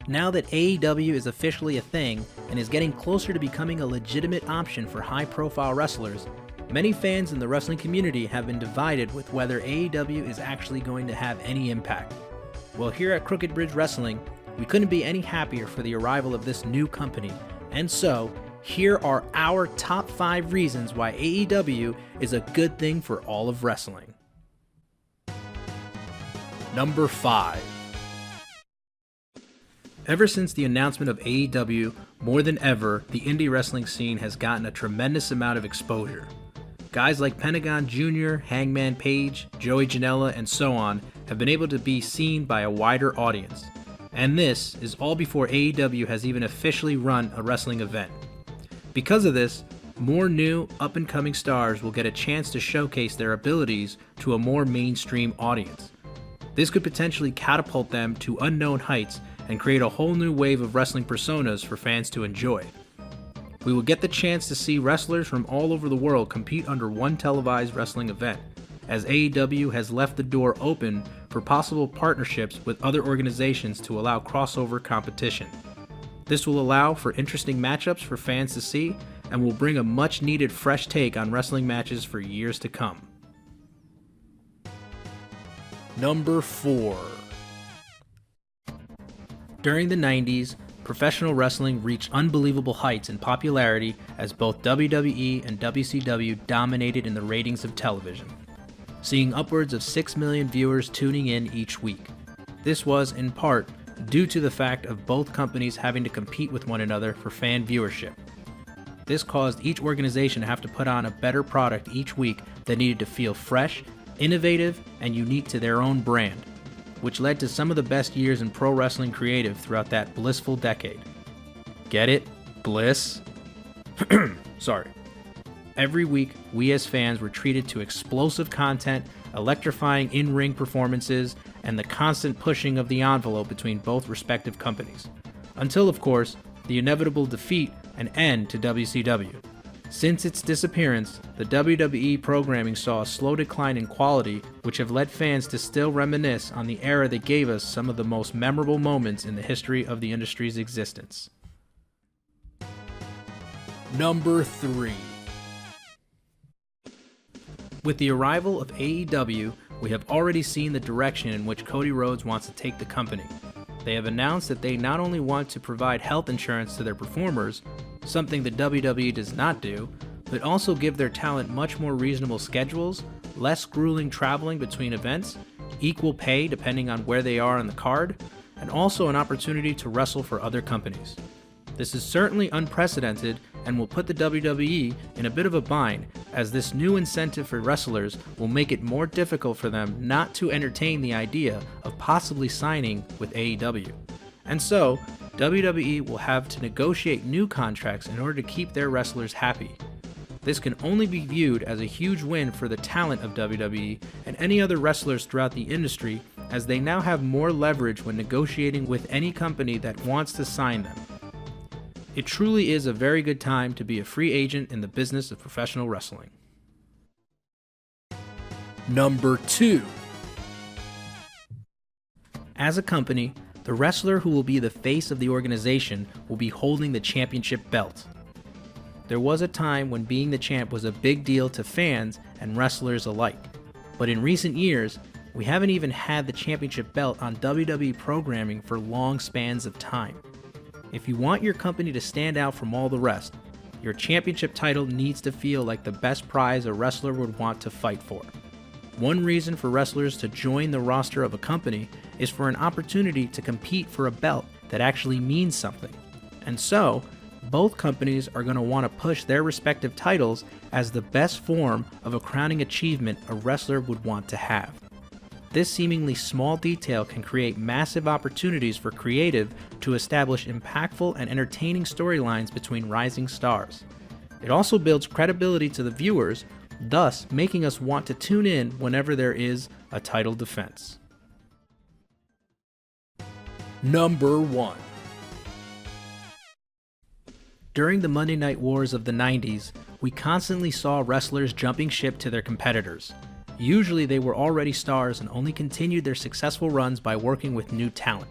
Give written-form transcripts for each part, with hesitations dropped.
Now that AEW is officially a thing and is getting closer to becoming a legitimate option for high-profile wrestlers, many fans in the wrestling community have been divided with whether AEW is actually going to have any impact. Well, here at Crooked Bridge Wrestling, we couldn't be any happier for the arrival of this new company, and so, here are our top 5 reasons why AEW is a good thing for all of wrestling. Number 5. Ever since the announcement of AEW, more than ever, the indie wrestling scene has gotten a tremendous amount of exposure. Guys like Pentagon Jr., Hangman Page, Joey Janela, and so on have been able to be seen by a wider audience. And this is all before AEW has even officially run a wrestling event. Because of this, more new, up-and-coming stars will get a chance to showcase their abilities to a more mainstream audience. This could potentially catapult them to unknown heights and create a whole new wave of wrestling personas for fans to enjoy. We will get the chance to see wrestlers from all over the world compete under one televised wrestling event, as AEW has left the door open for possible partnerships with other organizations to allow crossover competition. This will allow for interesting matchups for fans to see and will bring a much needed fresh take on wrestling matches for years to come. Number 4. During the 90s, professional wrestling reached unbelievable heights in popularity as both WWE and WCW dominated in the ratings of television, seeing upwards of 6 million viewers tuning in each week. This was, in part, due to the fact of both companies having to compete with one another for fan viewership. This caused each organization to have to put on a better product each week that needed to feel fresh, innovative, and unique to their own brand, which led to some of the best years in pro wrestling creative throughout that blissful decade. Get it? Bliss? Sorry. Every week, we as fans were treated to explosive content, electrifying in-ring performances, and the constant pushing of the envelope between both respective companies. Until, of course, the inevitable defeat and end to WCW. Since its disappearance, the WWE programming saw a slow decline in quality, which have led fans to still reminisce on the era that gave us some of the most memorable moments in the history of the industry's existence. Number 3. With the arrival of AEW, we have already seen the direction in which Cody Rhodes wants to take the company. They have announced that they not only want to provide health insurance to their performers, something the WWE does not do, but also give their talent much more reasonable schedules, less grueling traveling between events, equal pay depending on where they are on the card, and also an opportunity to wrestle for other companies. This is certainly unprecedented and will put the WWE in a bit of a bind, as this new incentive for wrestlers will make it more difficult for them not to entertain the idea of possibly signing with AEW. And so, WWE will have to negotiate new contracts in order to keep their wrestlers happy. This can only be viewed as a huge win for the talent of WWE and any other wrestlers throughout the industry, as they now have more leverage when negotiating with any company that wants to sign them. It truly is a very good time to be a free agent in the business of professional wrestling. Number 2. As a company, the wrestler who will be the face of the organization will be holding the championship belt. There was a time when being the champ was a big deal to fans and wrestlers alike, but in recent years, we haven't even had the championship belt on WWE programming for long spans of time. If you want your company to stand out from all the rest, your championship title needs to feel like the best prize a wrestler would want to fight for. One reason for wrestlers to join the roster of a company is for an opportunity to compete for a belt that actually means something. And so, both companies are going to want to push their respective titles as the best form of a crowning achievement a wrestler would want to have. This seemingly small detail can create massive opportunities for creative to establish impactful and entertaining storylines between rising stars. It also builds credibility to the viewers, thus making us want to tune in whenever there is a title defense. Number 1. During the Monday Night Wars of the 90s, we constantly saw wrestlers jumping ship to their competitors. Usually they were already stars and only continued their successful runs by working with new talent.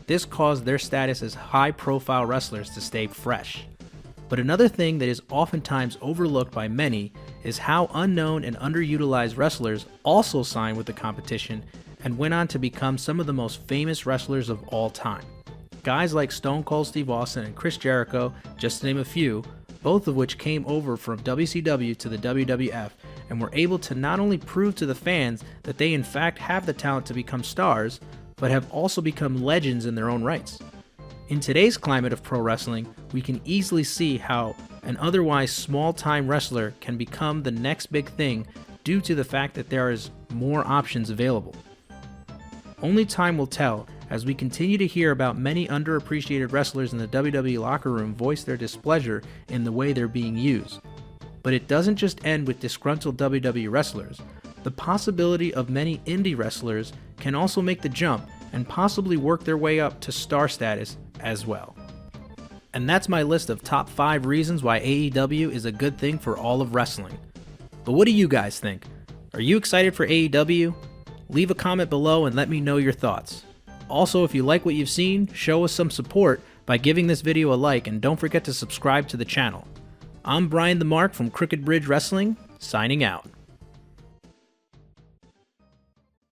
this caused their status as high-profile wrestlers to stay fresh. But another thing that is oftentimes overlooked by many is how unknown and underutilized wrestlers also signed with the competition and went on to become some of the most famous wrestlers of all time. Guys like Stone Cold Steve Austin and Chris Jericho, just to name a few, both of which came over from WCW to the WWF and were able to not only prove to the fans that they in fact have the talent to become stars, but have also become legends in their own rights. In today's climate of pro wrestling, we can easily see how an otherwise small-time wrestler can become the next big thing due to the fact that there is more options available. Only time will tell as we continue to hear about many underappreciated wrestlers in the WWE locker room voice their displeasure in the way they're being used. But it doesn't just end with disgruntled WWE wrestlers. The possibility of many indie wrestlers can also make the jump and possibly work their way up to star status as well. And that's my list of top 5 reasons why AEW is a good thing for all of wrestling. But what do you guys think? Are you excited for AEW? Leave a comment below and let me know your thoughts. Also, if you like what you've seen, show us some support by giving this video a like, and don't forget to subscribe to the channel. I'm Brian the Mark from Crooked Bridge Wrestling, signing out.